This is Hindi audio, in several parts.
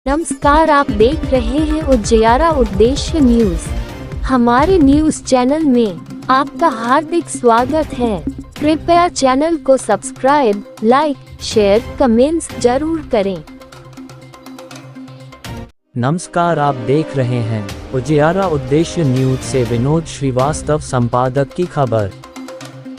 नमस्कार, आप देख रहे हैं उजियारा उद्देश्य न्यूज। हमारे न्यूज चैनल में आपका हार्दिक स्वागत है। कृपया चैनल को सब्सक्राइब, लाइक, शेयर, कमेंट्स जरूर करें। नमस्कार, आप देख रहे हैं उजियारा उद्देश्य न्यूज से विनोद श्रीवास्तव संपादक की खबर।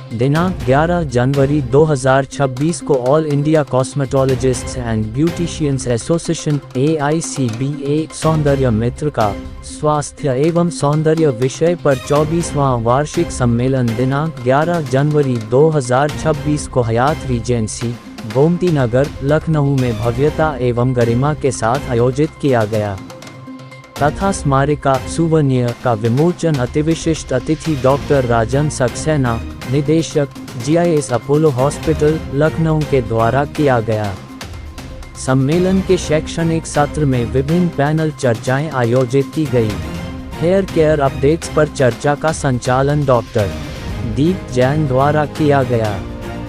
दिनांक 11 जनवरी 2026 को All India cosmetologists and beauticians association AICBA सौंदर्य मित्र का स्वास्थ्य एवं सौंदर्य विषय पर 24वां वार्षिक सम्मेलन दिनांक 11 जनवरी 2026 को हयात रीजेंसी, गोमती नगर, लखनऊ में भव्यता एवं गरिमा के साथ आयोजित किया गया तथा स्मारिका सुवनियर का विमोचन अतिविशिष्ट अतिथि डॉक्टर राजन सक्सेना, निदेशक GIS अपोलो हॉस्पिटल, लखनऊ के द्वारा किया गया। सम्मेलन के शैक्षणिक सत्र में विभिन्न पैनल चर्चाएं आयोजित की गई। हेयर केयर अपडेट्स पर चर्चा का संचालन डॉक्टर दीप जैन द्वारा किया गया।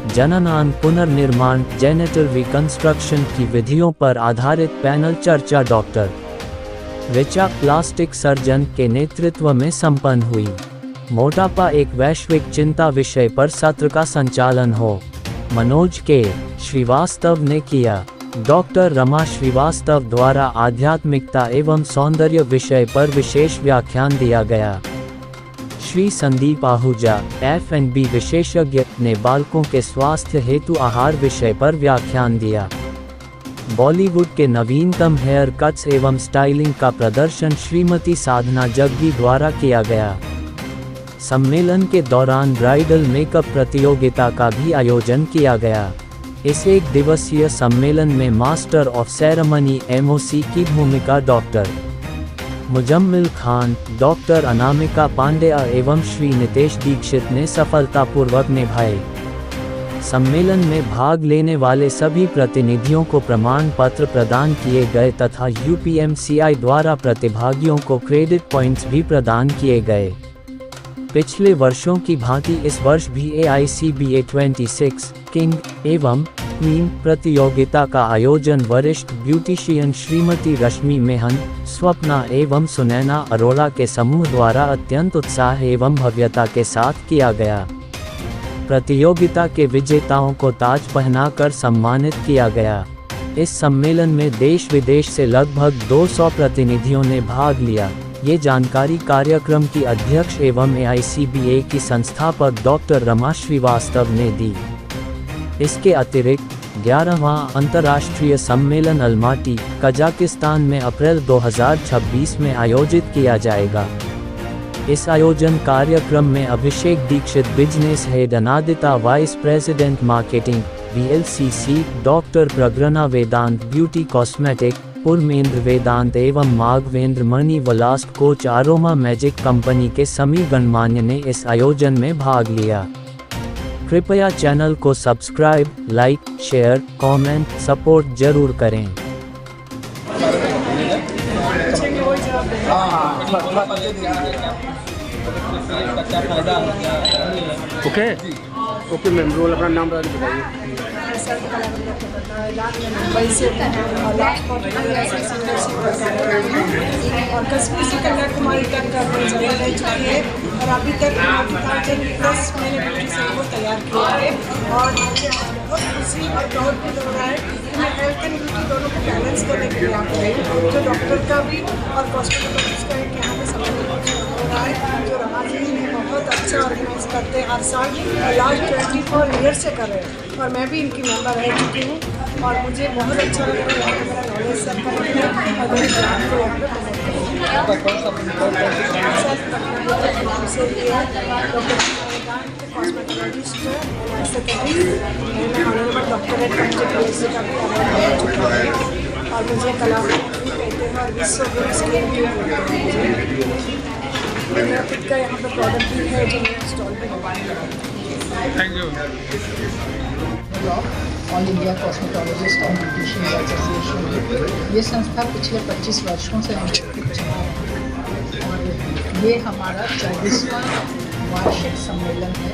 जननांग पुनर्निर्माण जेनेटल रिकंस्ट्रक्शन की विधियों पर आधारित पैनल चर्चा डॉक्टर ऋचा प्लास्टिक सर्जन के नेतृत्व में संपन्न हुई। मोटापा एक वैश्विक चिंता विषय पर सत्र का संचालन मनोज के श्रीवास्तव ने किया। डॉक्टर रमा श्रीवास्तव द्वारा आध्यात्मिकता एवं सौंदर्य विषय पर विशेष व्याख्यान दिया गया। श्री संदीप आहूजा F&B विशेषज्ञ ने बालकों के स्वास्थ्य हेतु आहार विषय पर व्याख्यान दिया। बॉलीवुड के नवीनतम हेयर कट्स एवं स्टाइलिंग का प्रदर्शन श्रीमती साधना जग्गी द्वारा किया गया। सम्मेलन के दौरान ब्राइडल मेकअप प्रतियोगिता का भी आयोजन किया गया। इस एक दिवसीय सम्मेलन में मास्टर ऑफ सेरेमनी MOC की भूमिका डॉक्टर मुजम्मिल खान, डॉक्टर अनामिका पांड्या एवं श्री नितेश दीक्षित ने सफलतापूर्वक निभाए। सम्मेलन में भाग लेने वाले सभी प्रतिनिधियों को प्रमाण पत्र प्रदान किए गए तथा UPMCI द्वारा प्रतिभागियों को क्रेडिट पॉइंट्स भी प्रदान किए गए। पिछले वर्षों की भांति इस वर्ष भी AICBA 26 किंग एवं क्वीन प्रतियोगिता का आयोजन वरिष्ठ ब्यूटिशियन श्रीमती रश्मि मेहन, स्वप्ना एवं सुनैना अरोड़ा के समूह द्वारा अत्यंत उत्साह एवं भव्यता के साथ किया गया। प्रतियोगिता के विजेताओं को ताज पहनाकर सम्मानित किया गया। इस सम्मेलन में देश विदेश से लगभग 200 प्रतिनिधियों ने भाग लिया। ये जानकारी कार्यक्रम की अध्यक्ष एवं AICBA की संस्थापक डॉक्टर रमा श्रीवास्तव ने दी। इसके अतिरिक्त 11वां अंतर्राष्ट्रीय सम्मेलन अलमाटी, कजाकिस्तान में अप्रैल 2026 में आयोजित किया जाएगा। इस आयोजन कार्यक्रम में Abhishek Dixit business head, Anadita vice president marketing VLCC, doctor Pragna Vedant beauty cosmetic, Purmendra Vedant एवं माघवेंद्र मणि वलास्ट कोच आरोमा मैजिक कंपनी के सभी गणमान्य ने इस आयोजन में भाग लिया। कृपया चैनल को subscribe, like, share, comment, support जरूर करें। ओके मैम, रोल अपना नाम बताइए। मुंबई से और कश्मीर से कन्याकुमारी तक का जगह रह चुकी है और अभी तक 2000+ मैंने ब्यूटिशियन को तैयार किया है और मुझे बहुत खुशी और प्राउड फील हो रहा है कि मैं हेल्थ एंड ब्यूटी दोनों को बैलेंस करने के लिए आ गई हूँ। जो डॉक्टर का भी और कॉस्मेटोलॉजिस्ट का है कि यहाँ पे समझ हो रहा है। जो रमा जी बहुत अच्छा ऑर्गेनाइज करते हैं हर साल और लास्ट 24 ईयर्स से कर रहे हैं और मैं भी इनकी मेंबर रह चुकी हूँ और मुझे बहुत अच्छा लग रहा है यहाँ पे मेरा नॉलेज सब करना और मेरे ज्ञान को यहाँ पे कॉस्मेटोलॉजिस्ट डॉक्टरेट कंप्लीट का भी अवार्ड मिल चुका है और मुझे कलाकारी कहते हैं और विश्व गुरु स्कीम के मेरा खुद का यहाँ पर प्रोडक्ट भी है जो मेरे स्टॉल पे thank you. All India cosmetologist and beautician association, ये संस्था पिछले 25 वर्षों से हम चला रहे हैं और ये हमारा 24वां वार्षिक सम्मेलन है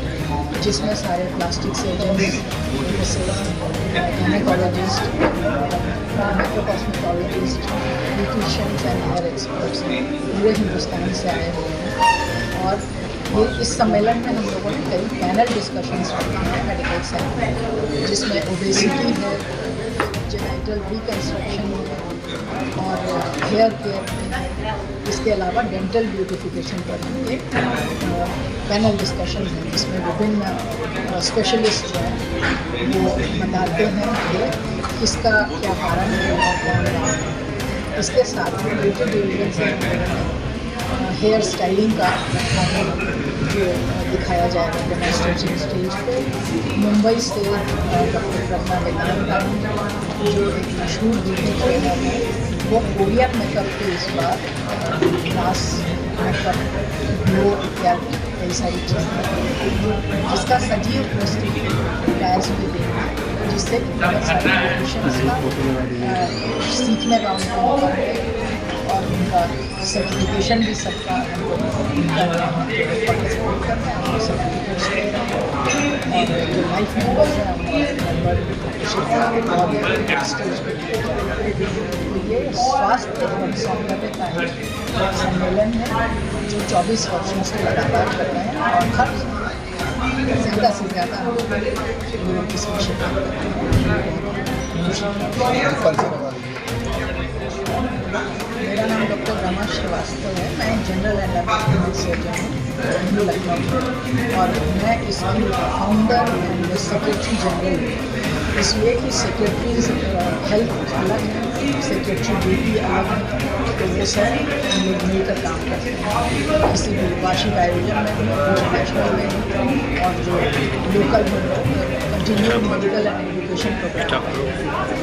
जिसमें सारे plastic surgeon, gynaecologist, micro cosmetologist, beauticians and hair experts पूरे हिंदुस्तान से आए हुए हैं। और ये इस सम्मेलन में हम लोगों ने कई पैनल डिस्कशंस रखे हैं मेडिकल सेक्टर में, जिसमें ओबेसिटी है, जेनिटल रिकन्स्ट्रक्शन है और हेयर केयर है। इसके अलावा डेंटल ब्यूटिफिकेशन पर भी एक पैनल डिस्कशन है, जिसमें विभिन्न स्पेशलिस्ट जो हैं वो बताते हैं कि इसका क्या कारण है और कौन है। इसके साथ ही ब्यूटी डिवीजन से हेयर स्टाइलिंग का जो दिखाया जाएगा डेमोन्स्ट्रेशन स्टेज पे। मुंबई से डॉक्टर प्रज्ञा वेदांता जो एक मशहूर ब्यूटी ट्रेनर है, वो कोरियन मेकअप के इस बार ग्लास मेकअप, ग्लो इत्यादि कई सारी चीज़ें, जिसका सजीव प्रस्तुति डायस में देना, जिससे बहुत सारे ब्यूटिशियंस का सीखने का उनका मौका है और उनका सर्टिफिकेशन भी सबका पार्टिसिपेट करते हैं, हम सर्टिफिकेट्स ले रहे हैं। और जो लाइफ मेंबर्स हैं तो ये स्वास्थ्य और सौंदर्यता है सम्मेलन है जो 24 वर्षों से लगातार कर रहे हैं और हर ज़्यादा से ज़्यादा लोग इस विषय पर मेरा नाम डॉक्टर रमा श्रीवास्तव है। मैं जनरल एंड लैप्रोस्कोपिक सर्जन हूँ लखनऊ में, और मैं इसकी फाउंडर एंड सेक्रेटरी जनरल हूँ। इसलिए कि सेक्रेटरीज हेल्थ अलग है, सेक्रेटरी ड्यूटी अलग है, तो वो सब हम लोग मिलकर काम करते हैं। किसी भी वार्षिक आयोजन में इंटरनेशनल में और जो लोकल में continued medical and education program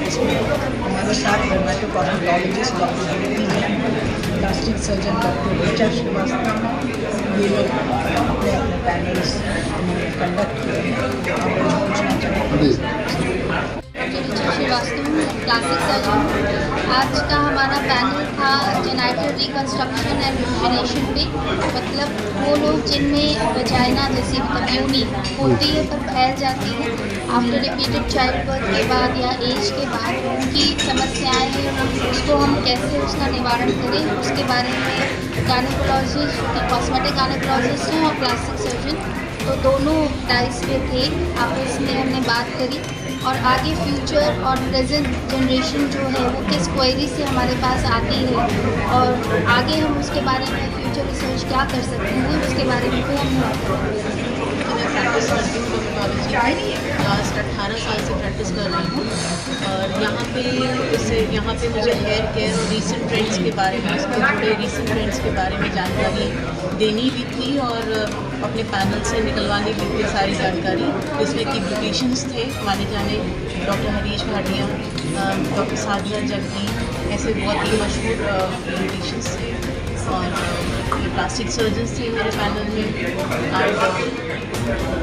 इसमें हमारे साथ dermatocosmetologist doctor plastic surgeon doctor Richa Srivastava हैं। ये लोग अपने अपने पैनल्स कंडक्ट किए हैं। आप पूछना चाहेंगे? Richa Srivastava plastic surgeon. आज का हमारा पैनल था जेनिटल रिकन्स्ट्रक्शन एंड रिजुवेनेशन पे, मतलब वो लोग जिनमें वजाइना जैसी मतलब योनि होती है पर फैल जाती है आफ्टर रिपीटेड चाइल्ड बर्थ के बाद या एज के बाद, उनकी समस्याएं हैं, उसको हम कैसे उसका निवारण करें, उसके बारे में गायनेकोलॉजिस्ट, कॉस्मेटिक गायनेकोलॉजिस्ट हैं और प्लास्टिक सर्जन, तो दोनों डाइस पे थे। आपस में हमने बात करी और आगे फ्यूचर और प्रेजेंट जनरेशन जो है वो किस क्वेरी से हमारे पास आती है और आगे हम उसके बारे में फ्यूचर रिसर्च क्या कर सकते हैं, उसके बारे में कोई हम प्रैक्टिस करती हूँ डॉक्टरोलॉजी। लास्ट 18 साल से प्रैक्टिस कर रही हूँ और यहाँ पे मुझे हेयर केयर और रीसेंट ट्रेंड्स के बारे में, उसके जुड़े रीसेंट ट्रेंड्स के बारे में जानकारी देनी भी थी और अपने पैनल से निकलवानी भी थी सारी जानकारी, जिसमें कि ब्यूटिशियंस थे माने जाने डॉक्टर हरीश भाटिया, डॉक्टर साधना जग्गी, ऐसे बहुत ही मशहूर ब्यूटिशियंस थे और प्लास्टिक सर्जन्स थे मेरे पैनल में और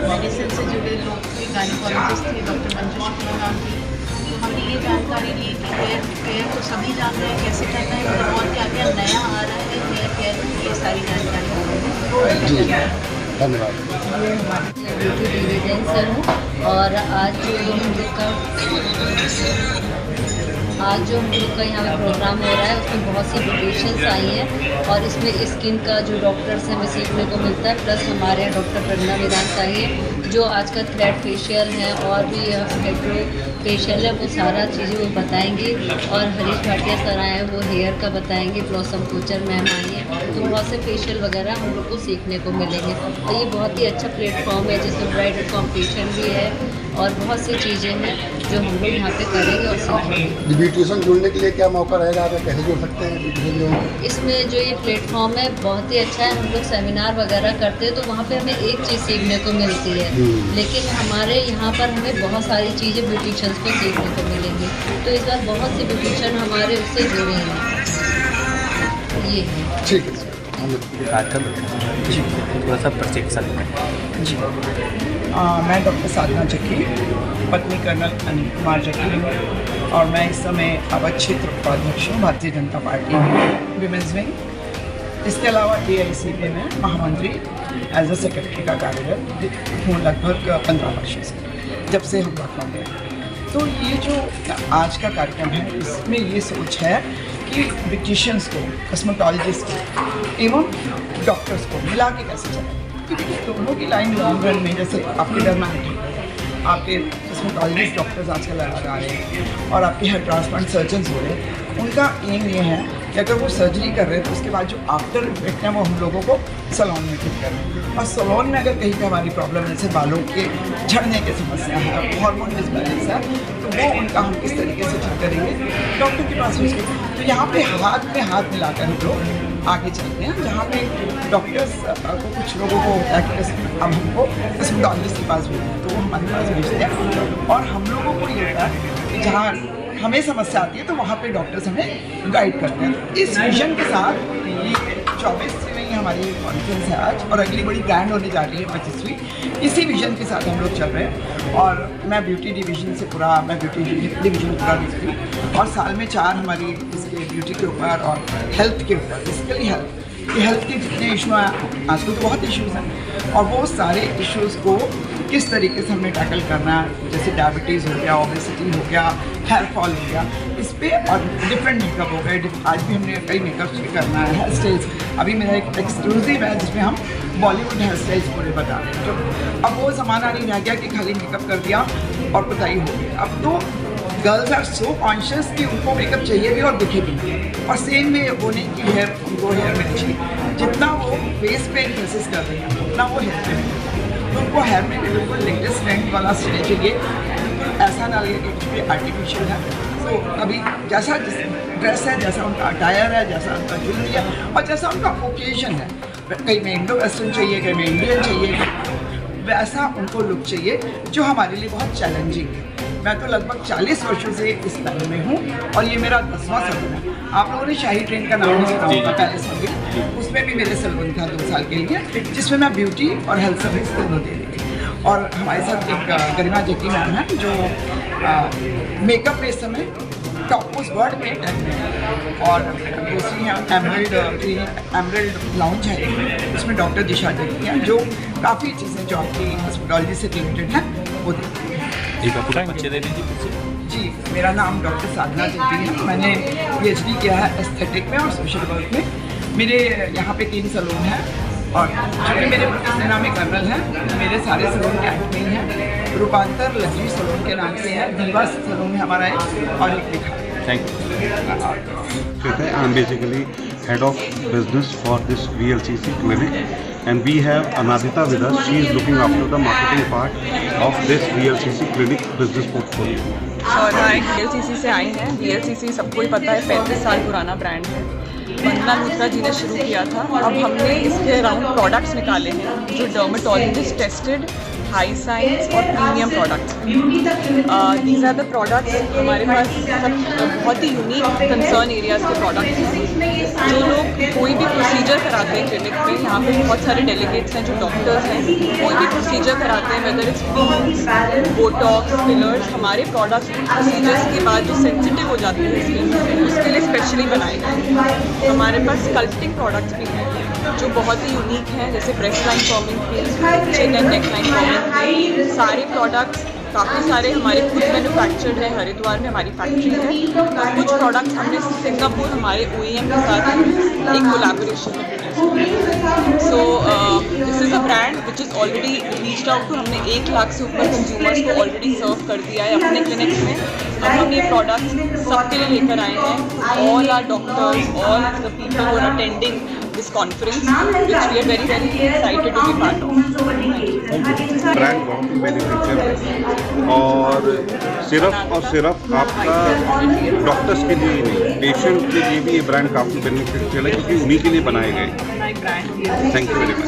मेडिसिन से जुड़े लोग थे, गायनेकोलॉजिस्ट थे डॉक्टर मंजू शुक्ला नाम की। तो हमने ये जानकारी ली कि हेयर केयर तो सभी जान रहे हैं कैसे करना है, मतलब और क्या क्या नया आ रहा है हेयर केयर में, ये सारी जानकारी धन्यवाद। ब्यूटी डिवीजन से हूँ और आज जो हम लोग का यहाँ पे प्रोग्राम हो रहा है उसमें बहुत सी ब्यूटिशियंस आई हैं और इसमें स्किन का जो डॉक्टर से हमें सीखने को मिलता है, प्लस हमारे यहाँ डॉक्टर प्रज्ञा वेदांता आई है जो आजकल थ्रेड फेशियल हैं और भी हेड्रो फेशियल है, वो सारा चीज़ें वो बताएंगी। और हरीश भाटिया सर आए हैं वो हेयर का बताएंगे, ब्लॉसम कोचर मैम आई हैं, तो बहुत से फेशियल वगैरह हम लोग को सीखने को मिलेंगे। तो ये बहुत ही अच्छा प्लेटफॉर्म है जिसमें ब्राइडल कॉम्पिटिशन भी है और बहुत सी चीज़ें हैं जो हम लोग यहाँ पे करेंगे और सीखेंगे। ब्यूटिशियन जुड़ने के लिए क्या मौका रहेगा, आप कैसे जुड़ सकते हैं ब्यूटिशियन? इसमें जो ये प्लेटफॉर्म है बहुत ही अच्छा है, हम लोग सेमिनार वगैरह करते हैं तो वहाँ पे हमें एक चीज़ सीखने को मिलती है, लेकिन हमारे यहाँ पर हमें बहुत सारी चीज़ें ब्यूटिशियंस को सीखने को मिलेंगी। तो इस बार बहुत से ब्यूटिशियन हमारे उससे जुड़े हैं। ये ठीक है थोड़ा सा प्रशिक्षण जी। मैं डॉक्टर साधना जग्गी, पत्नी कर्नल अनिल कुमार जग्गी हूँ और मैं इस समय अवध क्षेत्र उपाध्यक्ष हूँ भारतीय जनता पार्टी में विमेंस विंग। इसके अलावा AICP में महामंत्री एज अ सेक्रेटरी का कार्यरत हूँ लगभग 15 वर्षों से, जब से हम लखनऊ में। तो ये जो आज का कार्यक्रम है इसमें ये सोच है कि ब्यूटिशियंस को, कस्मेटोलॉजिस्ट को एवं डॉक्टर्स को मिला के कैसे चलें, क्योंकि दोनों की लाइन लॉन्ग रन में, जैसे आपके डर्मेटोलॉजिस्ट, आपके कस्मेटोलॉजिस्ट डॉक्टर्स आजकल आ रहे हैं और आपके हेयर ट्रांसप्लांट सर्जन्स हो रहे हैं, उनका एम ये है कि अगर वो सर्जरी कर रहे हैं तो उसके बाद जो आफ्टर इफेक्ट है वो हम लोगों को सैलून में ठीक करें। और सैलून में अगर कहीं पे हमारी प्रॉब्लम जैसे बालों के झड़ने की समस्या है, हार्मोन डिसबैलेंस है, तो वो उनका हम किस तरीके से ठीक करेंगे, डॉक्टर के पास उसके। तो यहाँ पे हाथ में हाथ मिलाकर हम लोग आगे चलते हैं, जहाँ पे डॉक्टर्स को कुछ लोगों को अब हमको कस्मेटोलॉजिस्ट के पास भेजते हैं, तो वो हमारे पास भेजते हैं और हम लोगों को ये होता है कि जहाँ हमें समस्या आती है तो वहाँ पे डॉक्टर्स हमें गाइड करते हैं। इस विजन के साथ ये 24 में हमारी कॉन्फ्रेंस है आज, और अगली बड़ी ग्रैंड होने जा रही है 25वीं। इसी विजन के साथ हम लोग चल रहे हैं और मैं ब्यूटी डिवीज़न पूरा देखती हूँ, और साल में 4 हमारी इसके ब्यूटी के ऊपर और हेल्थ के ऊपर, बेसिकली हेल्थ के जितने इशू हैं, आजकल तो बहुत इश्यूज़ हैं, और वो सारे इश्यूज़ को किस तरीके से हमें टैकल करना है, जैसे डायबिटीज़ हो गया, ओबेसिटी हो गया, हेयर फॉल हो गया, इस पर और डिफरेंट मेकअप हो गए। आज भी हमने कई मेकअप करना है, हेयर स्टाइल्स। अभी मेरा एक एक्सक्लूसिव है जिसमें हम बॉलीवुड हेयर स्टाइल्स पूरे बता रहे हैं। तो अब वो ज़माना नहीं रह गया कि खाली मेकअप कर दिया और बताई हो गई। अब तो गर्ल्स आर सो कॉन्शियस कि उनको मेकअप चाहिए भी और दिखे भी, और सेम में वो नहीं कि हेयर उनको हेयर में चाहिए, जितना वो फेस पे इंफोसिस कर रही है उतना वो हेयर पे, तो उनको हेयर में भी बिल्कुल लेटेस्ट ट्रेंड वाला स्टाइल चाहिए, बिल्कुल ऐसा ना लगे कि कुछ भी आर्टिफिशियल है। तो अभी जैसा ड्रेस है, जैसा उनका अटायर है, जैसा उनका ज्वेलरी है और जैसा उनका ओकेजन है, कहीं में इंडो वेस्टर्न चाहिए, कहीं में इंडियन चाहिए, वैसा उनको लुक चाहिए जो हमारे लिए बहुत चैलेंजिंग है। मैं तो लगभग 40 वर्षों से इस लाइन में हूँ और ये मेरा 10वां सैलून है। आप लोगों ने शाही ट्रेन का नाम नहीं सुना होगा, पैलेस मंदिर, उसमें भी मेरे सैलून था 2 साल के लिए, जिसमें मैं ब्यूटी और हेल्थ सर्विस दोनों दे रही थी। और हमारे साथ एक गरिमा जेकी मैम है जो मेकअप में इस समय टॉप उस वर्ल्ड में है, और दूसरी है एमरल्ड लाउंज है, उसमें डॉक्टर दिशा जेकी हैं जो काफ़ी चीज़ें जो आपकी कॉस्मेटोलॉजी से रिलेटेड हैं वो देती हैं। जी, मेरा नाम डॉक्टर साधना जेकी है। मैंने PhD किया है एस्थेटिक में और सोशल वर्क में। मेरे यहाँ पे 3 सैलून हैं, और चूँकि मेरे प्रोफेसर में कर्नल हैं, मेरे सारे सैलून कैंट में ही हैं। रूपांतर लग्जरी सैलून के नाम से है, दीवा सैलून में हमारा है, और एक लिखा है। Thank you. I'm basically head of business for this VLCC clinic, and we have Anadita with us. She is looking after the marketing part of this VLCC clinic business portfolio. और हाँ, एक VLCC से आई हैं। VLCC सबको ही पता है 35 साल पुराना ब्रांड है। वंदना लूथरा जी ने शुरू किया था। अब हमने इसके अराउंड प्रोडक्ट्स निकाले हैं जो डर्मेटोलॉजिस्ट टेस्टेड, हाई साइंस और premium products. These are the products. हमारे पास सब बहुत ही यूनिक कंसर्न एरियाज के प्रोडक्ट्स हैं। जो लोग कोई भी प्रोसीजर कराते हैं क्लिनिक में, यहाँ पे बहुत सारे डेलीगेट्स हैं जो डॉक्टर्स हैं, कोई भी प्रोसीजर कराते हैं, whether it's peels, Botox, fillers, हमारे प्रोडक्ट्स प्रोसीजर्स के बाद जो सेंसिटिव हो जाते हैं स्किन, उसके लिए स्पेशली बनाए गए हैं। हमारे पास स्कल्पटिंग प्रोडक्ट्स भी हैं जो बहुत ही यूनिक हैं, जैसे breast line forming cream, chin and neck line forming cream. सारे प्रोडक्ट्स काफ़ी सारे हमारे खुद मैन्युफैक्चर्ड है, हरिद्वार में हमारी फैक्ट्री है, और कुछ प्रोडक्ट्स हमने सिंगापुर हमारे OEM के साथ एक कोलैबोरेशन में produce. So this is a brand which is already reached out to, हमने 1 लाख से ऊपर कंज्यूमर्स को ऑलरेडी सर्व कर दिया है अपने क्लिनिक्स में। अब हम ये प्रोडक्ट्स सबके लिए लेकर आए हैं। All are doctors, all the people who are attending this conference, which we are very excited to be part of. Brand बहुत बेनिफिशियल है, और सिर्फ आपका डॉक्टर्स के लिए नहीं, पेशेंट के लिए भी ये ब्रांड काफ़ी बेनिफिशियल है, क्योंकि उन्हीं के लिए बनाए गए। Thank you very much.